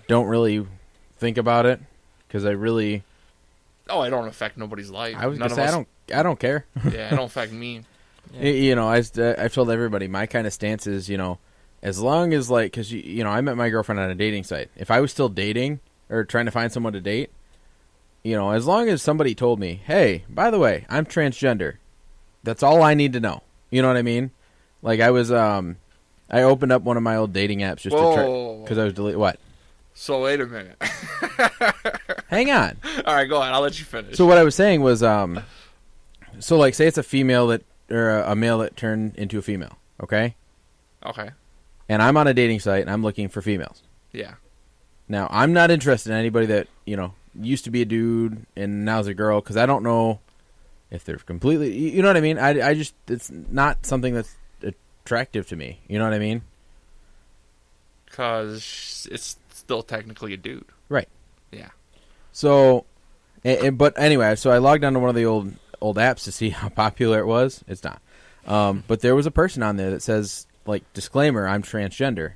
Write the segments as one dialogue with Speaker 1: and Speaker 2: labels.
Speaker 1: don't really think about it because I really.
Speaker 2: Oh, I don't affect nobody's life.
Speaker 1: I was gonna say I don't care.
Speaker 2: Yeah, it don't affect me.
Speaker 1: Yeah. You know, I've told everybody my kind of stance is, you know, as long as like, because you know, I met my girlfriend on a dating site. If I was still dating or trying to find someone to date, you know, as long as somebody told me, hey, by the way, I'm transgender, that's all I need to know. You know what I mean? Like I was, I opened up one of my old dating apps just to try because I was deleting what.
Speaker 2: So wait a minute.
Speaker 1: Hang on.
Speaker 2: All right, go on. I'll let you finish.
Speaker 1: So what I was saying was, so like, say it's a female that or a male that turned into a female. Okay.
Speaker 2: Okay.
Speaker 1: And I'm on a dating site and I'm looking for females.
Speaker 2: Yeah.
Speaker 1: Now I'm not interested in anybody that used to be a dude and now's a girl because I don't know if they're completely. You know what I mean? I just it's not something that's attractive to me. You know what I mean?
Speaker 2: Because it's still technically a dude.
Speaker 1: Right.
Speaker 2: Yeah.
Speaker 1: So, but anyway, so I logged onto one of the old apps to see how popular it was. It's not. But there was a person on there that says, like, disclaimer, I'm transgender.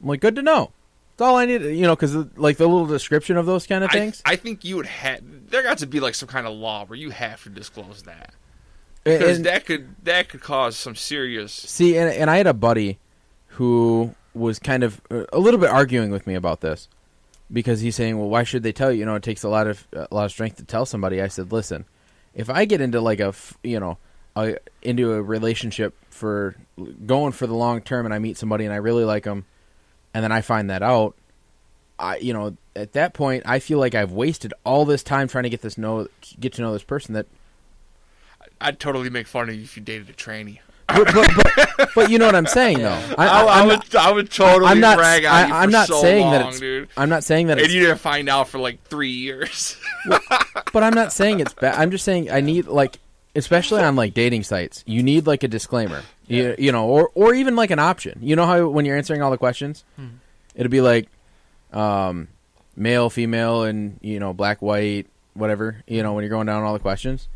Speaker 1: I'm like, good to know. That's all I need, because, like, the little description of those kind of things.
Speaker 2: I think you would have... There got to be, like, some kind of law where you have to disclose that. Because that could cause some serious...
Speaker 1: See, and I had a buddy who was kind of a little bit arguing with me about this. Because he's saying, well, why should they tell you? You know, it takes a lot of strength to tell somebody. I said, listen, if I get into like into a relationship for going for the long term, and I meet somebody and I really like them, and then I find that out, at that point I feel like I've wasted all this time trying to get to know this person. That
Speaker 2: I'd totally make fun of you if you dated a tranny.
Speaker 1: But you know what I'm saying, though.
Speaker 2: I would totally brag on you for
Speaker 1: I'm not
Speaker 2: so
Speaker 1: saying
Speaker 2: long,
Speaker 1: that it's,
Speaker 2: dude.
Speaker 1: I'm not saying that
Speaker 2: and
Speaker 1: it's...
Speaker 2: you didn't find out for like 3 years.
Speaker 1: But I'm not saying it's bad. I'm just saying I need, like, especially on, like, dating sites, you need, like, a disclaimer. Yeah. Or even, like, an option. You know how when you're answering all the questions, it'll be, like, male, female, and, black, white, whatever, when you're going down all the questions.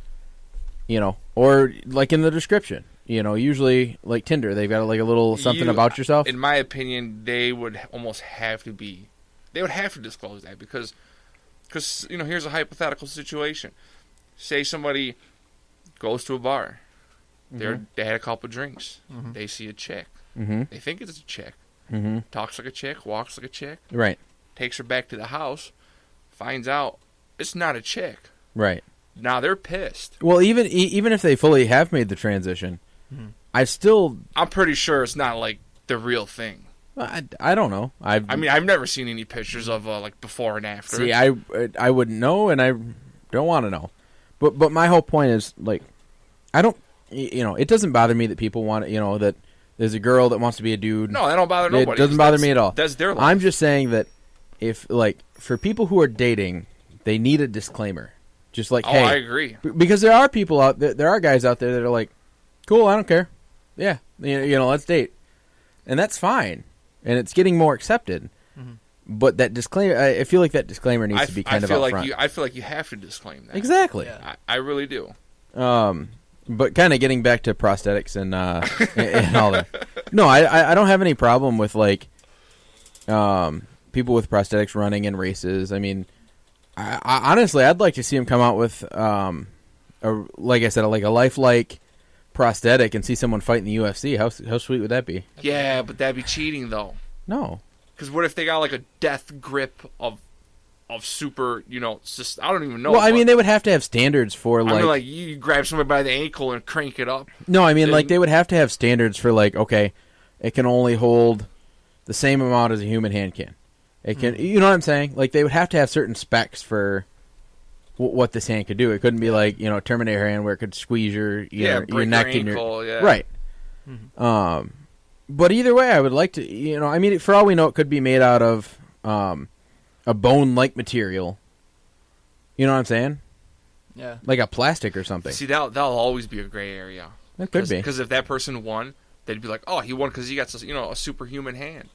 Speaker 1: Or, like, in the description. Usually, like Tinder, they've got like a little something about yourself.
Speaker 2: In my opinion, they would almost have to they would have to disclose that because here's a hypothetical situation. Say somebody goes to a bar, they had a couple drinks, they see a chick, they think it's a chick, talks like a chick, walks like a chick,
Speaker 1: right?
Speaker 2: Takes her back to the house, finds out it's not a chick,
Speaker 1: right?
Speaker 2: Now they're pissed.
Speaker 1: Well, even if they fully have made the transition. I'm
Speaker 2: pretty sure it's not like the real thing.
Speaker 1: I don't know.
Speaker 2: I've never seen any pictures of like before and after.
Speaker 1: See, I wouldn't know, and I don't want to know. But my whole point is, like, I don't. It doesn't bother me that people want that there's a girl that wants to be a dude.
Speaker 2: No, that don't bother nobody.
Speaker 1: It doesn't bother me at all.
Speaker 2: That's their life.
Speaker 1: I'm just saying that if, like, for people who are dating, they need a disclaimer. Just like, hey,
Speaker 2: I agree.
Speaker 1: Because there are people out there are guys out there that are like, cool, I don't care. Yeah, let's date, and that's fine, and it's getting more accepted. But that disclaimer, I feel like that disclaimer needs to be kind of up front.
Speaker 2: I feel like you have to disclaim that.
Speaker 1: Exactly.
Speaker 2: Yeah. I really do.
Speaker 1: But kind of getting back to prosthetics and all that. No, I don't have any problem with like people with prosthetics running in races. I mean, I honestly, I'd like to see them come out with like I said, like a lifelike prosthetic and see someone fight in the UFC. How sweet would that be?
Speaker 2: Yeah, but that'd be cheating though.
Speaker 1: No.
Speaker 2: Because what if they got like a death grip of super, just, I don't even know.
Speaker 1: Well, I mean, they would have to have standards for like... I mean,
Speaker 2: like you grab somebody by the ankle and crank it up.
Speaker 1: No, I mean, like they would have to have standards for like, okay, it can only hold the same amount as a human hand can. It can, you know what I'm saying? Like they would have to have certain specs for what this hand could do. It couldn't be like, Terminator hand where it could squeeze your neck and your...
Speaker 2: Yeah.
Speaker 1: Right. But either way, I would like to, I mean, for all we know, it could be made out of a bone-like material. You know what I'm saying?
Speaker 3: Yeah.
Speaker 1: Like a plastic or something.
Speaker 2: See, that'll always be a gray area.
Speaker 1: It could be.
Speaker 2: Because if that person won, they'd be like, oh, he won because he got, a superhuman hand.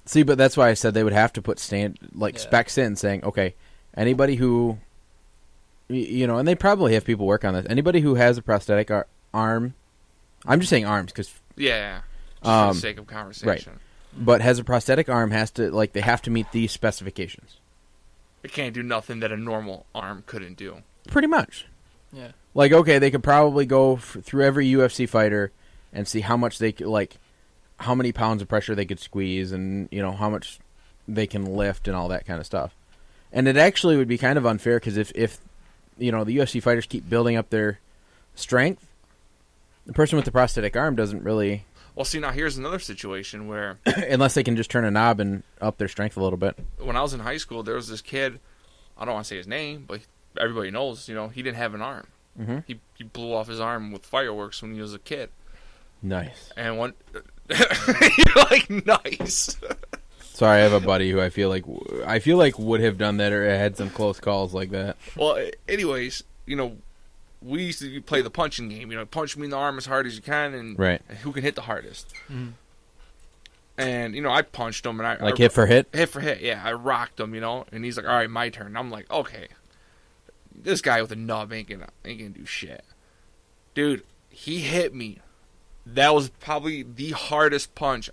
Speaker 1: See, but that's why I said they would have to put specs in saying, okay, anybody who, and they probably have people work on this. Anybody who has a prosthetic arm, I'm just saying arms because...
Speaker 2: Yeah, just for the sake of conversation.
Speaker 1: but has a prosthetic arm has to they have to meet these specifications.
Speaker 2: It can't do nothing that a normal arm couldn't do.
Speaker 1: Pretty much.
Speaker 3: Yeah.
Speaker 1: Okay, they could probably go through every UFC fighter and see how much they could, how many pounds of pressure they could squeeze, and how much they can lift and all that kind of stuff. And it actually would be kind of unfair because if the UFC fighters keep building up their strength, the person with the prosthetic arm doesn't really.
Speaker 2: Well, see, now here's another situation where
Speaker 1: unless they can just turn a knob and up their strength a little bit.
Speaker 2: When I was in high school, there was this kid. I don't want to say his name, but everybody knows. He didn't have an arm.
Speaker 1: Mm-hmm.
Speaker 2: He blew off his arm with fireworks when he was a kid.
Speaker 1: Nice.
Speaker 2: And you're like, nice.
Speaker 1: Sorry, I have a buddy who I feel like would have done that or had some close calls like that.
Speaker 2: Well, anyways, we used to play the punching game. Punch me in the arm as hard as you can, and who can hit the hardest.
Speaker 3: Mm-hmm.
Speaker 2: And I punched him, and I
Speaker 1: hit for hit.
Speaker 2: Hit for hit, yeah. I rocked him, and he's like, "All right, my turn." And I'm like, "Okay, this guy with a nub ain't gonna do shit, dude." He hit me. That was probably the hardest punch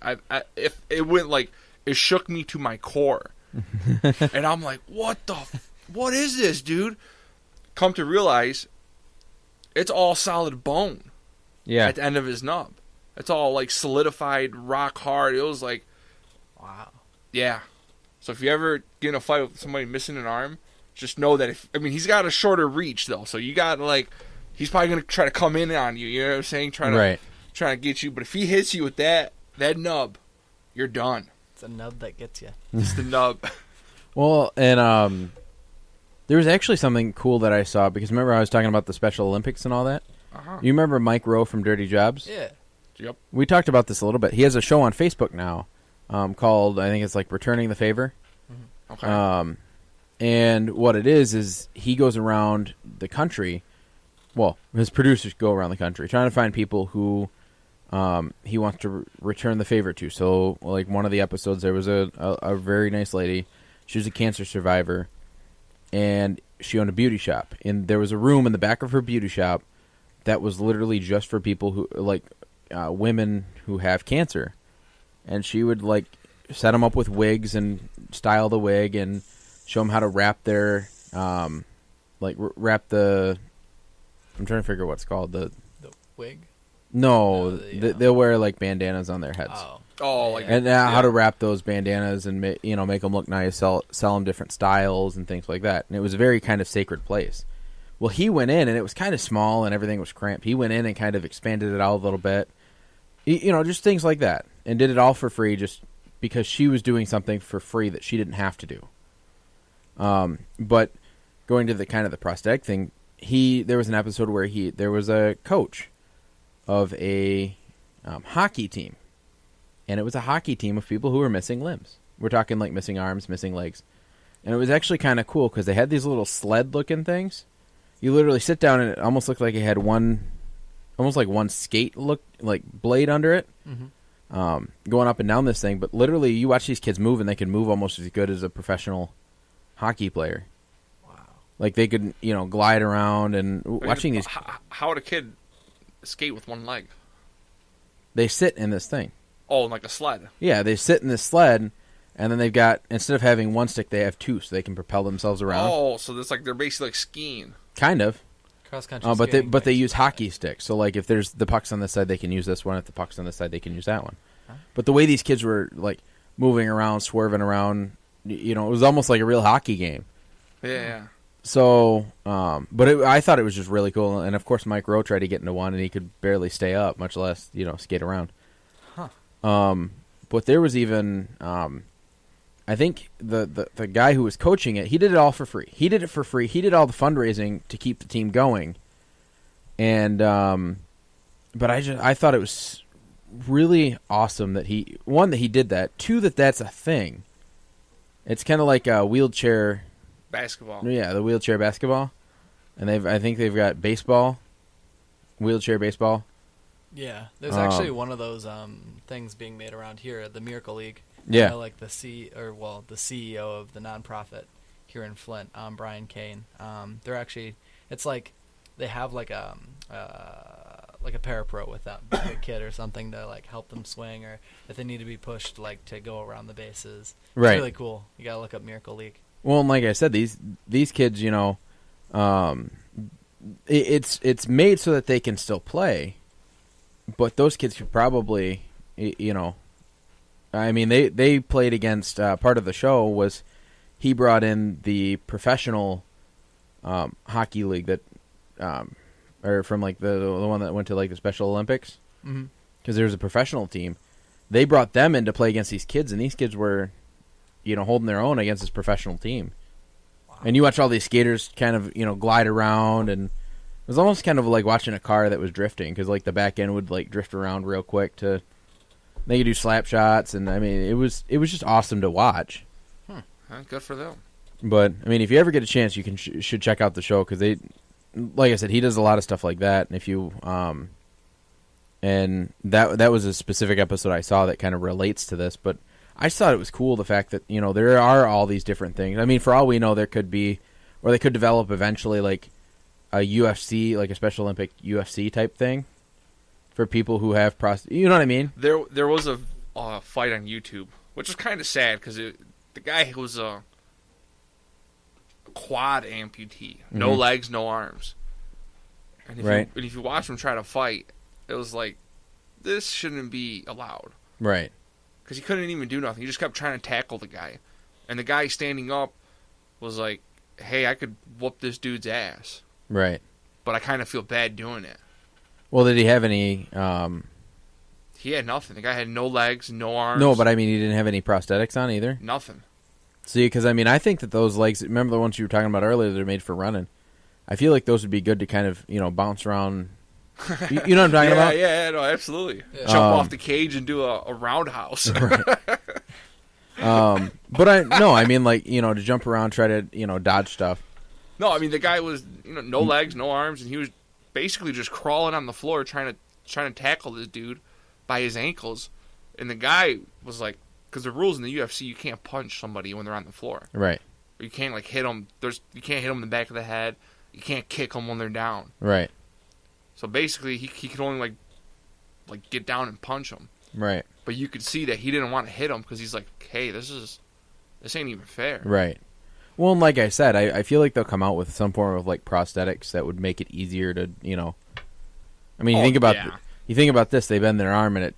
Speaker 2: if it went it shook me to my core. And I'm like, what is this, dude? Come to realize, it's all solid bone.
Speaker 1: Yeah.
Speaker 2: At the end of his nub. It's all solidified, rock hard. It was
Speaker 3: wow.
Speaker 2: Yeah. So if you ever get in a fight with somebody missing an arm, just know that he's got a shorter reach though. So you got he's probably going to try to come in on you. You know what I'm saying? Trying to get you. But if he hits you with that nub, you're done.
Speaker 3: It's a nub that gets you.
Speaker 2: It's the nub.
Speaker 1: Well, and there was actually something cool that I saw because remember I was talking about the Special Olympics and all that?
Speaker 2: Uh-huh.
Speaker 1: You remember Mike Rowe from Dirty Jobs?
Speaker 3: Yeah.
Speaker 2: Yep.
Speaker 1: We talked about this a little bit. He has a show on Facebook now called, I think it's Returning the Favor.
Speaker 2: Mm-hmm. Okay.
Speaker 1: And what it is he goes around the country. Well, his producers go around the country trying to find people who he wants to return the favor to. So, one of the episodes, there was a very nice lady. She was a cancer survivor, and she owned a beauty shop. And there was a room in the back of her beauty shop that was literally just for people who, women who have cancer. And she would, set them up with wigs and style the wig and show them how to wrap their, wrap the... I'm trying to figure out what it's called. The
Speaker 3: wig?
Speaker 1: No, they'll wear bandanas on their heads.
Speaker 2: And
Speaker 1: how to wrap those bandanas and make them look nice, sell them different styles and things like that. And it was a very kind of sacred place. Well, he went in and it was kind of small and everything was cramped. He went in and kind of expanded it out a little bit, just things like that, and did it all for free just because she was doing something for free that she didn't have to do. But going to the kind of the prosthetic thing. There was an episode where there was a coach of a hockey team, and it was a hockey team of people who were missing limbs. We're talking missing arms, missing legs, and it was actually kind of cool because they had these little sled-looking things. You literally sit down, and it almost looked like it had one skate blade under it, going up and down this thing. But literally, you watch these kids move, and they can move almost as good as a professional hockey player. They could, glide around and watching these.
Speaker 2: How would a kid skate with one leg?
Speaker 1: They sit in this thing.
Speaker 2: Oh, like a sled.
Speaker 1: Yeah, they sit in this sled, and then they've got, instead of having one stick, they have two, so they can propel themselves around.
Speaker 2: Oh, so it's they're basically skiing.
Speaker 1: Kind of.
Speaker 3: Cross country.
Speaker 1: But they use hockey sticks. So if there's the pucks on this side, they can use this one. If the puck's on this side, they can use that one. Huh? But the way these kids were moving around, swerving around, it was almost like a real hockey game.
Speaker 2: Yeah.
Speaker 1: So, I thought it was just really cool, and of course Mike Rowe tried to get into one, and he could barely stay up, much less skate around.
Speaker 3: Huh.
Speaker 1: But there was even, I think the guy who was coaching it, he did it all for free. He did it for free. He did all the fundraising to keep the team going, and but I thought it was really awesome that he did that. Two, that's a thing. It's kind of like a wheelchair.
Speaker 2: Basketball.
Speaker 1: Yeah, the wheelchair basketball. And I think they've got baseball, wheelchair baseball.
Speaker 3: Yeah, there's actually one of those things being made around here at the Miracle League.
Speaker 1: Yeah.
Speaker 3: The CEO of the nonprofit here in Flint, Brian Kane. They're actually, it's they have like a parapro with that big kid or something to like help them swing, or if they need to be pushed like to go around the bases. It's
Speaker 1: Right.
Speaker 3: really cool. You gotta look up Miracle League.
Speaker 1: Well, and like I said, these kids, it's made so that they can still play, but those kids could probably, I mean, they played against part of the show was he brought in the professional hockey league that, or from like the one that went to like the Special Olympics, because there was a professional team. They brought them in to play against these kids, and these kids were, holding their own against this professional team. Wow. And you watch all these skaters kind of, glide around, and it was almost kind of like watching a car that was drifting, because like the back end would like drift around real quick to. They could do slap shots, and I mean, it was just awesome to watch.
Speaker 2: Good for them.
Speaker 1: But I mean, if you ever get a chance, you should check out the show, because they, like I said, he does a lot of stuff like that. And if you, and that was a specific episode I saw that kind of relates to this. But I just thought it was cool the fact that there are all these different things. I mean, for all we know, there could be, or they could develop eventually like a UFC, like a Special Olympic UFC type thing. For people who have you know what I mean?
Speaker 2: There was a fight on YouTube, which was kind of sad because the guy was a quad amputee, no legs, no arms, and if you watch him try to fight, it was like this shouldn't be allowed,
Speaker 1: right?
Speaker 2: Because he couldn't even do nothing. He just kept trying to tackle the guy, and the guy standing up was like, "Hey, I could whoop this dude's ass,
Speaker 1: right?
Speaker 2: But I kind of feel bad doing it."
Speaker 1: Well, did he have any...
Speaker 2: He had nothing. The guy had no legs, no arms.
Speaker 1: No, but I mean, he didn't have any prosthetics on either?
Speaker 2: Nothing.
Speaker 1: See, because I mean, I think that those legs... Remember the ones you were talking about earlier that are made for running? I feel like those would be good to kind of, bounce around... You know what I'm talking about?
Speaker 2: Yeah, no, absolutely. Yeah. Jump off the cage and do a roundhouse.
Speaker 1: Right. But I mean, like, to jump around, try to, dodge stuff.
Speaker 2: No, I mean, the guy was, no legs, no arms, and he was basically just crawling on the floor trying to tackle this dude by his ankles. And the guy was like, because the rules in the UFC, you can't punch somebody when they're on the floor.
Speaker 1: Right.
Speaker 2: Or you can't like hit them. You can't hit them in the back of the head. You can't kick them when they're down.
Speaker 1: Right.
Speaker 2: So basically, he could only like get down and punch them.
Speaker 1: Right.
Speaker 2: But you could see that he didn't want to hit him because he's like, hey, this ain't even fair.
Speaker 1: Right. Well, and like I said, I feel like they'll come out with some form of like prosthetics that would make it easier to, I mean, you think about this, they bend their arm and it,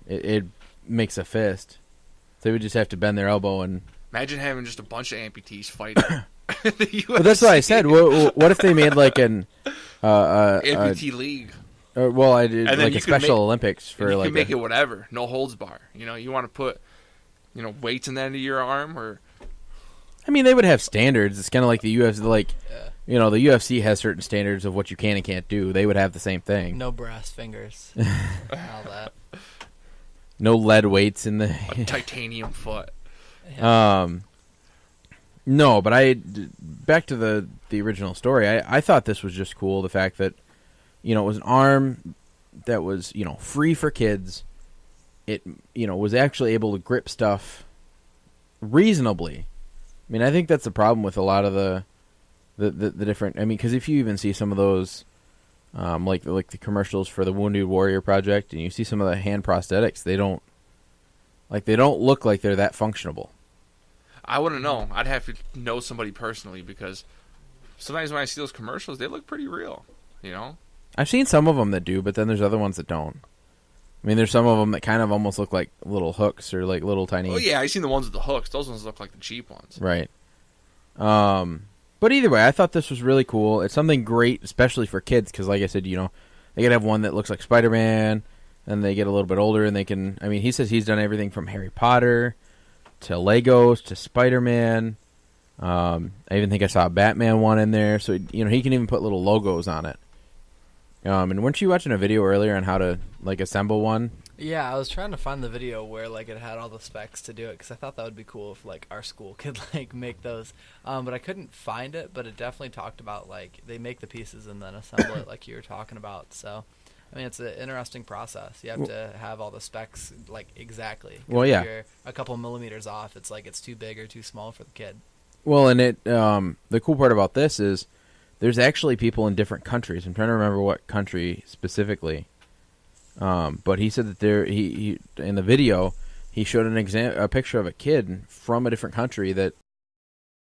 Speaker 1: it makes a fist. So they would just have to bend their elbow and...
Speaker 2: Imagine having just a bunch of amputees fighting.
Speaker 1: Well, that's what I said. What if they made like an...
Speaker 2: amputee league.
Speaker 1: Well, I did like a Special Olympics for
Speaker 2: you
Speaker 1: like...
Speaker 2: You can make it whatever. No holds bar. You want to put, weights in the end of your arm or...
Speaker 1: I mean, they would have standards. It's kind of like the UFC. Like, the UFC has certain standards of what you can and can't do. They would have the same thing.
Speaker 3: No brass fingers. All that.
Speaker 1: No lead weights in the
Speaker 2: a titanium foot.
Speaker 3: Yeah.
Speaker 1: No, but back to the original story. I thought this was just cool. The fact that it was an arm that was free for kids. It was actually able to grip stuff reasonably. I mean, I think that's the problem with a lot of the different... I mean, because if you even see some of those, like the commercials for the Wounded Warrior Project, and you see some of the hand prosthetics, they don't look like they're that functionable.
Speaker 2: I wouldn't know. I'd have to know somebody personally, because sometimes when I see those commercials, they look pretty real,
Speaker 1: I've seen some of them that do, but then there's other ones that don't. I mean, there's some of them that kind of almost look like little hooks or like little tiny...
Speaker 2: Oh, yeah, I've seen the ones with the hooks. Those ones look like the cheap ones.
Speaker 1: Right. But either way, I thought this was really cool. It's something great, especially for kids, because like I said, they could have one that looks like Spider-Man, and they get a little bit older, and they can... I mean, he says he's done everything from Harry Potter to Legos to Spider-Man. I even think I saw a Batman one in there, so, he can even put little logos on it. And weren't you watching a video earlier on how to like assemble one?
Speaker 3: Yeah, I was trying to find the video where like it had all the specs to do it, because I thought that would be cool if like our school could like make those. But I couldn't find it. But it definitely talked about like they make the pieces and then assemble it like you were talking about. So, I mean, it's an interesting process. You have to have all the specs like exactly.
Speaker 1: Well, yeah.
Speaker 3: If you're a couple millimeters off, it's like it's too big or too small for the kid.
Speaker 1: Well, and the cool part about this is there's actually people in different countries. I'm trying to remember what country specifically. But he said that he in the video he showed a picture of a kid from a different country that